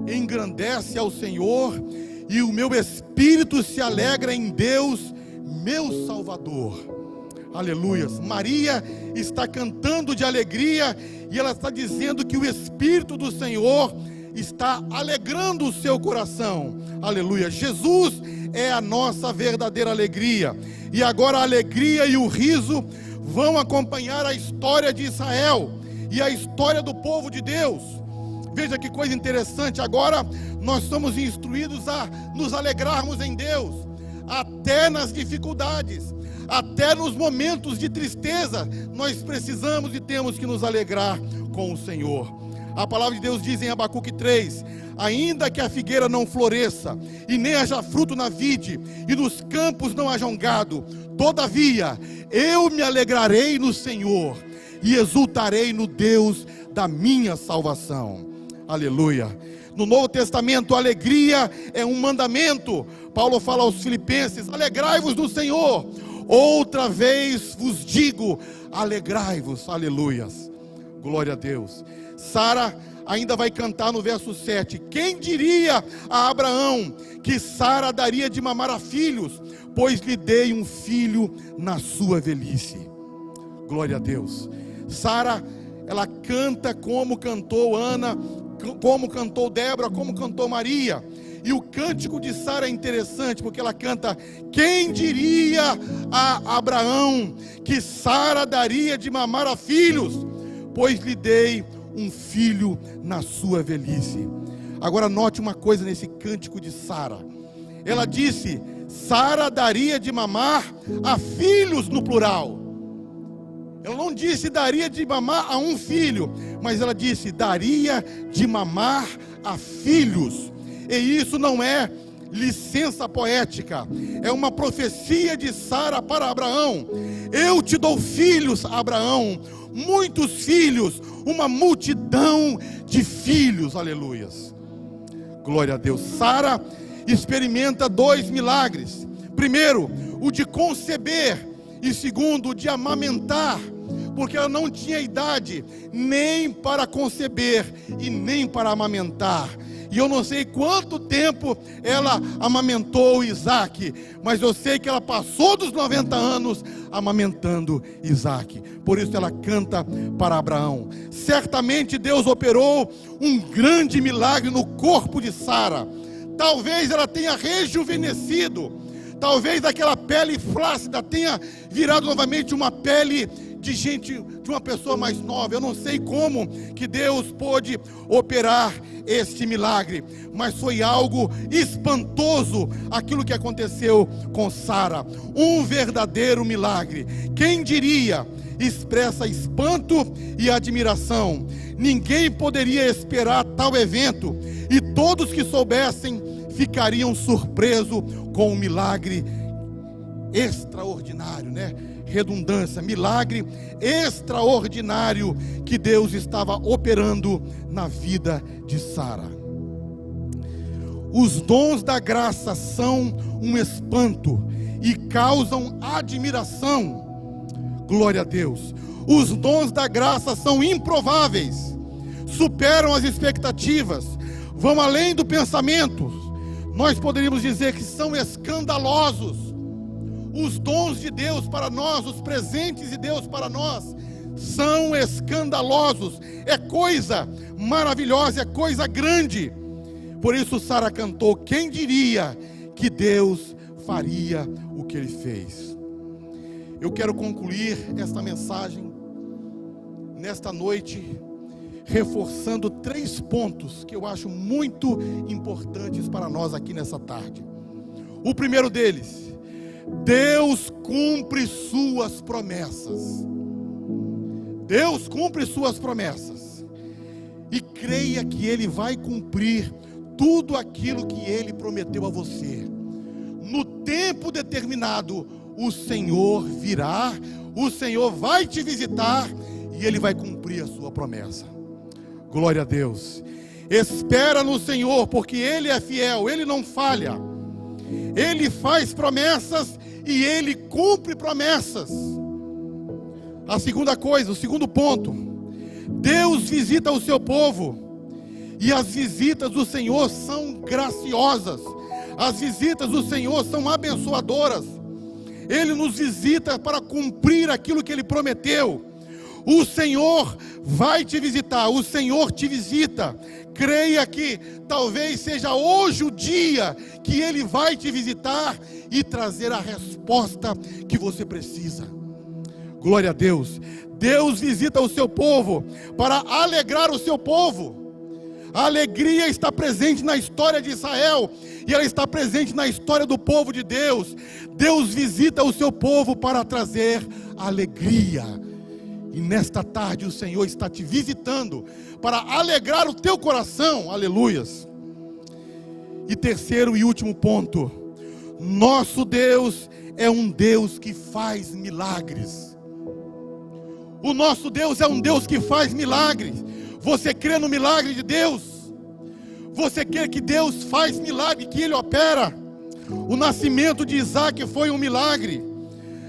engrandece ao Senhor, e o meu espírito se alegra em Deus, meu Salvador. Aleluias. Maria está cantando de alegria, e ela está dizendo que o Espírito do Senhor está alegrando o seu coração. Aleluia. Jesus é a nossa verdadeira alegria. E agora a alegria e o riso vão acompanhar a história de Israel e a história do povo de Deus. Veja que coisa interessante. Agora nós somos instruídos a nos alegrarmos em Deus, até nas dificuldades, até nos momentos de tristeza. Nós precisamos e temos que nos alegrar com o Senhor. A palavra de Deus diz em Abacuque 3: ainda que a figueira não floresça, e nem haja fruto na vide, e nos campos não hajam gado, todavia eu me alegrarei no Senhor, e exultarei no Deus da minha salvação. Aleluia. No Novo Testamento, a alegria é um mandamento. Paulo fala aos Filipenses: alegrai-vos no Senhor. Outra vez vos digo, alegrai-vos. Aleluias. Glória a Deus. Sara ainda vai cantar no verso 7: quem diria a Abraão que Sara daria de mamar a filhos, pois lhe dei um filho na sua velhice. Glória a Deus. Sara, ela canta como cantou Ana, como cantou Débora, como cantou Maria. E o cântico de Sara é interessante, porque ela canta: quem diria a Abraão que Sara daria de mamar a filhos, pois lhe dei um filho na sua velhice. Agora note uma coisa nesse cântico de Sara. Ela disse: Sara daria de mamar a filhos no plural. Ela não disse daria de mamar a um filho, mas ela disse daria de mamar a filhos. E isso não é licença poética, é uma profecia de Sara para Abraão. Eu te dou filhos, Abraão, muitos filhos, uma multidão de filhos. Aleluias. Glória a Deus. Sara experimenta 2 milagres. Primeiro, o de conceber, e segundo, de amamentar, porque ela não tinha idade nem para conceber e nem para amamentar. E eu não sei quanto tempo ela amamentou Isaac, mas eu sei que ela passou dos 90 anos amamentando Isaac. Por isso ela canta para Abraão. Certamente Deus operou um grande milagre no corpo de Sara. Talvez ela tenha rejuvenescido, talvez aquela pele flácida tenha virado novamente uma pele de uma pessoa mais nova. Eu não sei como que Deus pôde operar este milagre, mas foi algo espantoso aquilo que aconteceu com Sara, um verdadeiro milagre. Quem diria? Expressa espanto e admiração. Ninguém poderia esperar tal evento, e todos que soubessem ficariam surpresos com um milagre extraordinário, né? Redundância, milagre extraordinário que Deus estava operando na vida de Sara. Os dons da graça são um espanto e causam admiração. Glória a Deus. Os dons da graça são improváveis, superam as expectativas, vão além do pensamento. Nós poderíamos dizer que são escandalosos. Os dons de Deus para nós, os presentes de Deus para nós, são escandalosos. É coisa maravilhosa, é coisa grande. Por isso Sara cantou: quem diria que Deus faria o que Ele fez? Eu quero concluir esta mensagem nesta noite reforçando 3 pontos que eu acho muito importantes para nós aqui nessa tarde. O primeiro deles: Deus cumpre suas promessas. Deus cumpre suas promessas. E creia que Ele vai cumprir tudo aquilo que Ele prometeu a você. No tempo determinado, o Senhor virá, o Senhor vai te visitar e Ele vai cumprir a sua promessa. Glória a Deus. Espera no Senhor, porque Ele é fiel, Ele não falha. Ele faz promessas e Ele cumpre promessas. A segunda coisa, o segundo ponto: Deus visita o seu povo, e as visitas do Senhor são graciosas. As visitas do Senhor são abençoadoras. Ele nos visita para cumprir aquilo que Ele prometeu. O Senhor vai te visitar, o Senhor te visita. Creia que talvez seja hoje o dia que Ele vai te visitar e trazer a resposta que você precisa. Glória a Deus. Deus visita o seu povo para alegrar o seu povo. A alegria está presente na história de Israel e ela está presente na história do povo de Deus. Deus visita o seu povo para trazer alegria. E nesta tarde o Senhor está te visitando para alegrar o teu coração. Aleluias. E terceiro e último ponto: nosso Deus é um Deus que faz milagres. O nosso Deus é um Deus que faz milagres. Você crê no milagre de Deus? Você crê que Deus faz milagre, que Ele opera? O nascimento de Isaac foi um milagre.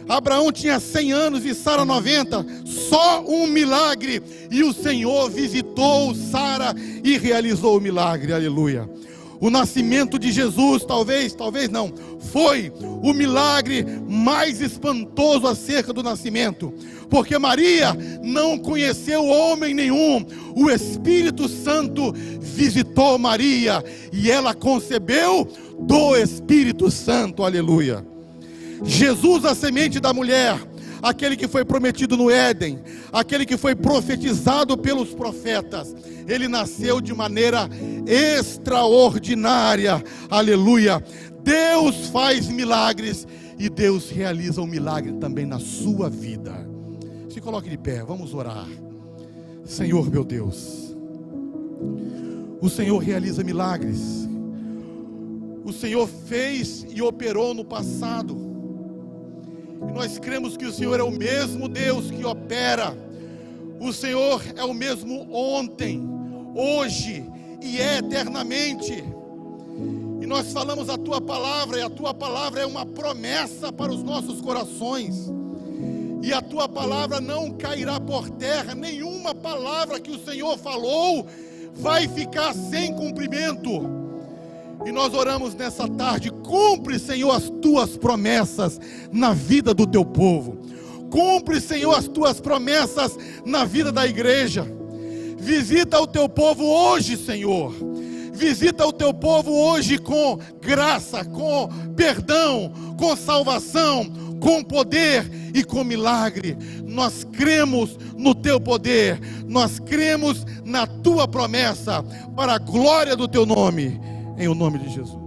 Abraão tinha 100 anos e Sara 90, só um milagre, e o Senhor visitou Sara e realizou o milagre. Aleluia. O nascimento de Jesus, talvez não, foi o milagre mais espantoso acerca do nascimento, porque Maria não conheceu homem nenhum. O Espírito Santo visitou Maria e ela concebeu do Espírito Santo. Aleluia. Jesus, a semente da mulher, aquele que foi prometido no Éden, aquele que foi profetizado pelos profetas, ele nasceu de maneira extraordinária. Aleluia. Deus faz milagres e Deus realiza um milagre também na sua vida. Se coloque de pé, vamos orar. Senhor meu Deus, o Senhor realiza milagres. O Senhor fez e operou no passado. E nós cremos que o Senhor é o mesmo Deus que opera. O Senhor é o mesmo ontem, hoje e eternamente. E nós falamos a Tua palavra, e a Tua palavra é uma promessa para os nossos corações. e a tua palavra não cairá por terra. Nenhuma palavra que o Senhor falou vai ficar sem cumprimento. E nós oramos nessa tarde: cumpre, Senhor, as tuas promessas na vida do teu povo. Cumpre, Senhor, as tuas promessas na vida da igreja. Visita o teu povo hoje, Senhor. Visita o teu povo hoje com graça, com perdão, com salvação, com poder e com milagre. Nós cremos no teu poder, nós cremos na tua promessa, para a glória do teu nome, em o nome de Jesus.